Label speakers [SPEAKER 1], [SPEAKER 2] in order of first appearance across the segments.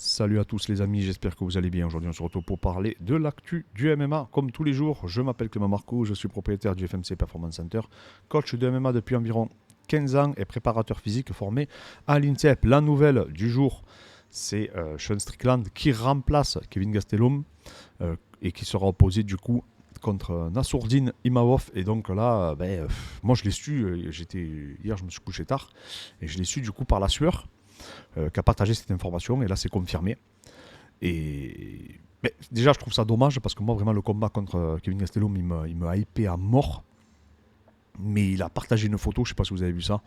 [SPEAKER 1] Salut à tous les amis, j'espère que vous allez bien. Aujourd'hui on se retrouve pour parler de l'actu du MMA. Comme tous les jours, je m'appelle Clément Marco, je suis propriétaire du FMC Performance Center, coach de MMA depuis environ 15 ans et préparateur physique formé à l'INSEP. La nouvelle du jour, c'est Sean Strickland qui remplace Kevin Gastelum et qui sera opposé du coup contre Nassourdine Imavov. Et donc là, moi je l'ai su, hier je me suis couché tard, et je l'ai su du coup par la sueur qui a partagé cette information, et là c'est confirmé. Et mais déjà je trouve ça dommage parce que moi vraiment le combat contre Kevin Gastelum il me hypé à mort. Mais il a partagé une photo, je sais pas si vous avez vu ça.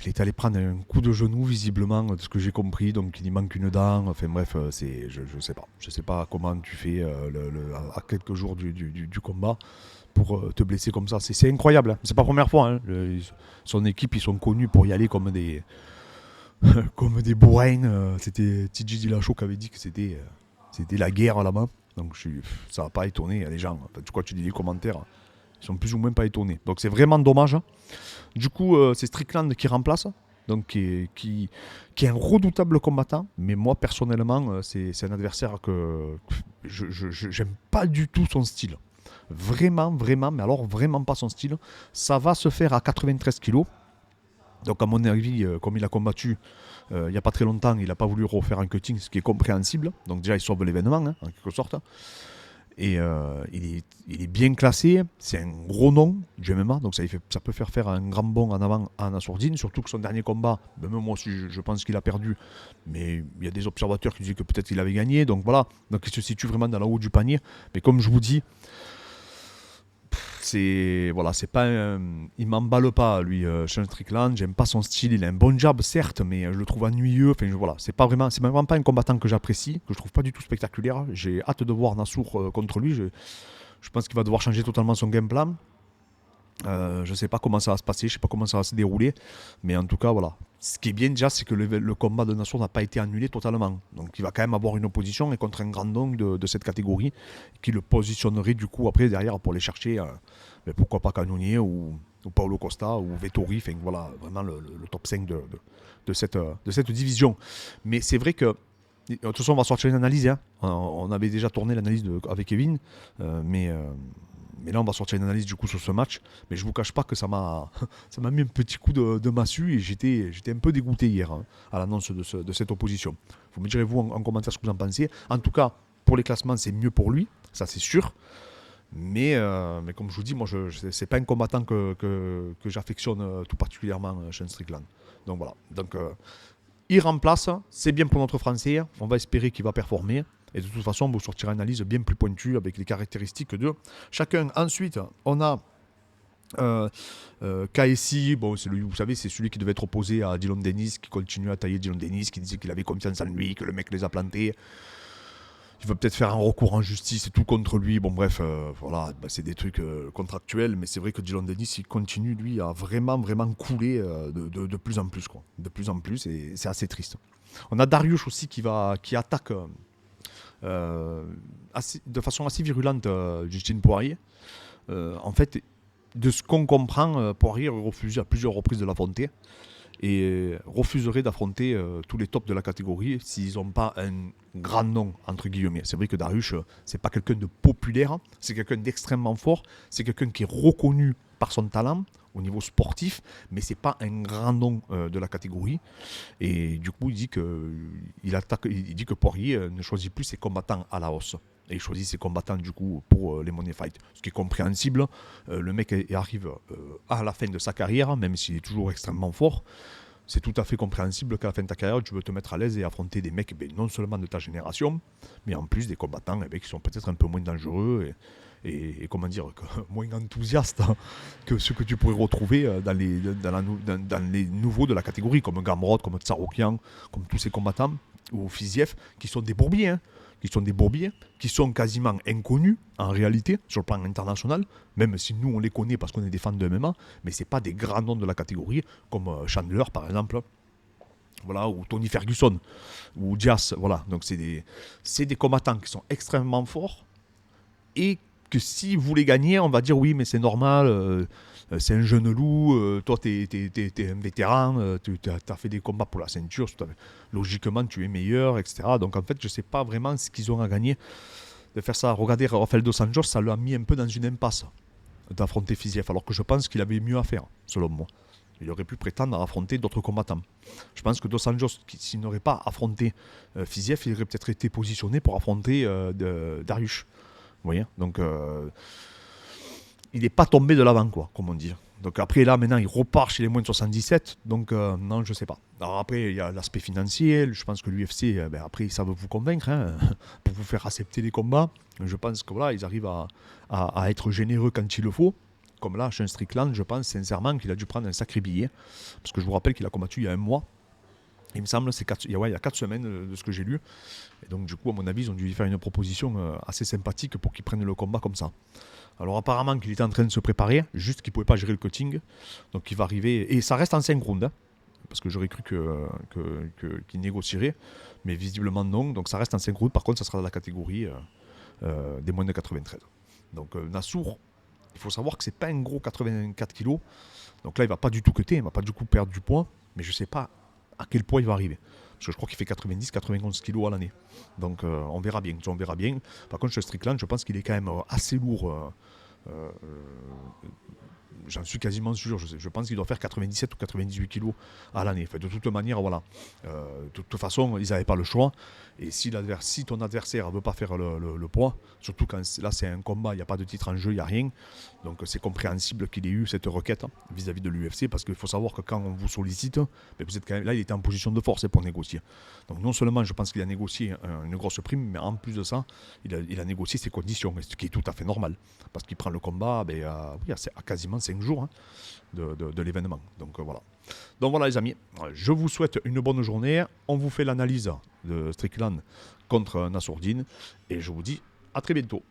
[SPEAKER 1] Il est allé prendre un coup de genou visiblement de ce que j'ai compris, donc il y manque une dent. Enfin bref, je sais pas comment tu fais à quelques jours du combat pour te blesser comme ça. C'est incroyable, hein. C'est pas la première fois, hein. Son équipe ils sont connus pour y aller comme des bourrins. C'était TJ Dillashaw qui avait dit que c'était la guerre là-bas. Donc ça va pas étonner les gens. Enfin, tu dis les commentaires, ils sont plus ou moins pas étonnés. Donc c'est vraiment dommage. Du coup, c'est Strickland qui remplace. Donc qui est un redoutable combattant. Mais moi, personnellement, c'est un adversaire que j'aime pas du tout son style. Vraiment, vraiment, mais alors vraiment pas son style. Ça va se faire à 93 kilos. Donc à mon avis, comme il a combattu il n'y a pas très longtemps, il n'a pas voulu refaire un cutting, ce qui est compréhensible. Donc déjà, il sauve l'événement, hein, en quelque sorte. Et il est bien classé, c'est un gros nom du MMA, donc ça peut faire un grand bond en avant à Nassourdine, surtout que son dernier combat, même moi aussi je pense qu'il a perdu, mais il y a des observateurs qui disent que peut-être qu'il avait gagné, donc voilà, donc il se situe vraiment dans le haut du panier. Mais comme je vous dis, c'est pas il m'emballe pas lui, Sean Strickland. J'aime pas son style, il a un bon jab certes, mais je le trouve ennuyeux. Enfin voilà, c'est vraiment pas un combattant que j'apprécie, que je trouve pas du tout spectaculaire. J'ai hâte de voir Nassour contre lui. Je pense qu'il va devoir changer totalement son game plan. Je sais pas comment ça va se passer, je sais pas comment ça va se dérouler, mais en tout cas voilà. Ce qui est bien déjà, c'est que le combat de Nassour n'a pas été annulé totalement. Donc il va quand même avoir une opposition et contre un grand nom de cette catégorie qui le positionnerait du coup après derrière pour les chercher, mais pourquoi pas Cannonier ou Paulo Costa ou Vettori, enfin voilà, vraiment le top 5 de cette division. Mais c'est vrai que de toute façon, on va sortir une analyse, hein. On avait déjà tourné l'analyse avec Kevin, mais là, on va sortir une analyse du coup sur ce match. Mais je vous cache pas que ça m'a mis un petit coup de massue et j'étais un peu dégoûté hier, hein, à l'annonce de cette opposition. Vous me direz vous en commentaire ce que vous en pensez. En tout cas, pour les classements, c'est mieux pour lui, ça c'est sûr. Mais comme je vous dis, moi, c'est pas un combattant que j'affectionne tout particulièrement, Sean Strickland. Donc voilà. Donc il remplace, c'est bien pour notre Français. On va espérer qu'il va performer. Et de toute façon, on vous sortira une analyse bien plus pointue avec les caractéristiques de chacun. Ensuite, on a KSI, bon, vous savez, c'est celui qui devait être opposé à Dillon Dennis, qui continue à tailler Dillon Dennis, qui disait qu'il avait confiance en lui, que le mec les a plantés. Il va peut-être faire un recours en justice et tout contre lui. Bon, bref, voilà, c'est des trucs contractuels, mais c'est vrai que Dillon Dennis, il continue, lui, à vraiment, vraiment couler de plus en plus, quoi. De plus en plus, et c'est assez triste. On a Dariush aussi qui attaque de façon assez virulente Justine Poirier. En fait, de ce qu'on comprend, Poirier refuse à plusieurs reprises de l'affronter et refuserait d'affronter tous les tops de la catégorie s'ils n'ont pas un grand nom, entre guillemets. C'est vrai que Dariush, c'est pas quelqu'un de populaire, c'est quelqu'un d'extrêmement fort, c'est quelqu'un qui est reconnu par son talent au niveau sportif, mais c'est pas un grand nom de la catégorie. Et du coup, il dit que Poirier ne choisit plus ses combattants à la hausse. Et il choisit ses combattants du coup pour les money fights. Ce qui est compréhensible. Le mec arrive à la fin de sa carrière, même s'il est toujours extrêmement fort. C'est tout à fait compréhensible qu'à la fin de ta carrière, tu veux te mettre à l'aise et affronter des mecs non seulement de ta génération, mais en plus des combattants qui sont peut-être un peu moins dangereux et comment dire, moins enthousiastes que ceux que tu pourrais retrouver dans les nouveaux de la catégorie, comme Gamrot, comme Tsaroukian, comme tous ces combattants, ou Fiziev, qui sont des bourbiers, hein, qui sont quasiment inconnus en réalité sur le plan international, même si nous on les connaît parce qu'on est des fans de MMA, mais c'est pas des grands noms de la catégorie comme Chandler par exemple, voilà, ou Tony Ferguson ou Diaz, voilà. Donc c'est des combattants qui sont extrêmement forts et que s'il voulait gagner, on va dire oui, mais c'est normal, c'est un jeune loup, toi t'es un vétéran, tu as fait des combats pour la ceinture, logiquement tu es meilleur, etc. Donc en fait, je sais pas vraiment ce qu'ils ont à gagner de faire ça. Regardez, Rafael Dos Anjos, ça l'a mis un peu dans une impasse d'affronter Fiziev, alors que je pense qu'il avait mieux à faire, selon moi. Il aurait pu prétendre à affronter d'autres combattants. Je pense que Dos Anjos, s'il n'aurait pas affronté Fiziev, il aurait peut-être été positionné pour affronter Dariush. Vous voyez. Donc, il n'est pas tombé de l'avant, quoi, comme on dit. Donc après, là, maintenant, il repart chez les moins de 77. Donc, non, je sais pas. Alors après, il y a l'aspect financier. Je pense que l'UFC, après, ils savent vous convaincre, hein, pour vous faire accepter les combats. Je pense que voilà, ils arrivent à être généreux quand il le faut. Comme là, chez un Strickland, je pense sincèrement qu'il a dû prendre un sacré billet. Parce que je vous rappelle qu'il a combattu il y a un mois. Il me semble, il y a 4 semaines de ce que j'ai lu. Et donc, du coup, à mon avis, ils ont dû lui faire une proposition assez sympathique pour qu'il prenne le combat comme ça. Alors, apparemment, qu'il était en train de se préparer, juste qu'il ne pouvait pas gérer le cutting. Donc, il va arriver. Et ça reste en 5 rounds, hein, parce que j'aurais cru qu'il négocierait. Mais visiblement, non. Donc, ça reste en 5 rounds. Par contre, ça sera dans la catégorie des moins de 93. Donc, Nassour, il faut savoir que c'est pas un gros 84 kilos. Donc là, il va pas du tout cutter, il va pas du coup perdre du poids. Mais je sais pas à quel poids il va arriver. Parce que je crois qu'il fait 90-91 kilos à l'année. Donc on verra bien. Par contre, chez Strickland, je pense qu'il est quand même assez lourd. Euh, J'en suis quasiment sûr. Je pense qu'il doit faire 97 ou 98 kilos à l'année. Enfin, de toute manière, voilà. De toute façon, ils n'avaient pas le choix. Et si ton adversaire ne veut pas faire le poids, surtout quand là c'est un combat, il n'y a pas de titre en jeu, il n'y a rien. Donc c'est compréhensible qu'il ait eu cette requête vis-à-vis de l'UFC, parce qu'il faut savoir que quand on vous sollicite, vous êtes quand même, là il était en position de force pour négocier. Donc non seulement je pense qu'il a négocié une grosse prime, mais en plus de ça, il a négocié ses conditions, ce qui est tout à fait normal. Parce qu'il prend le combat à quasiment 5 jours de l'événement. Donc voilà. Donc voilà les amis, je vous souhaite une bonne journée. On vous fait l'analyse de Strickland contre Nassourdine et je vous dis à très bientôt.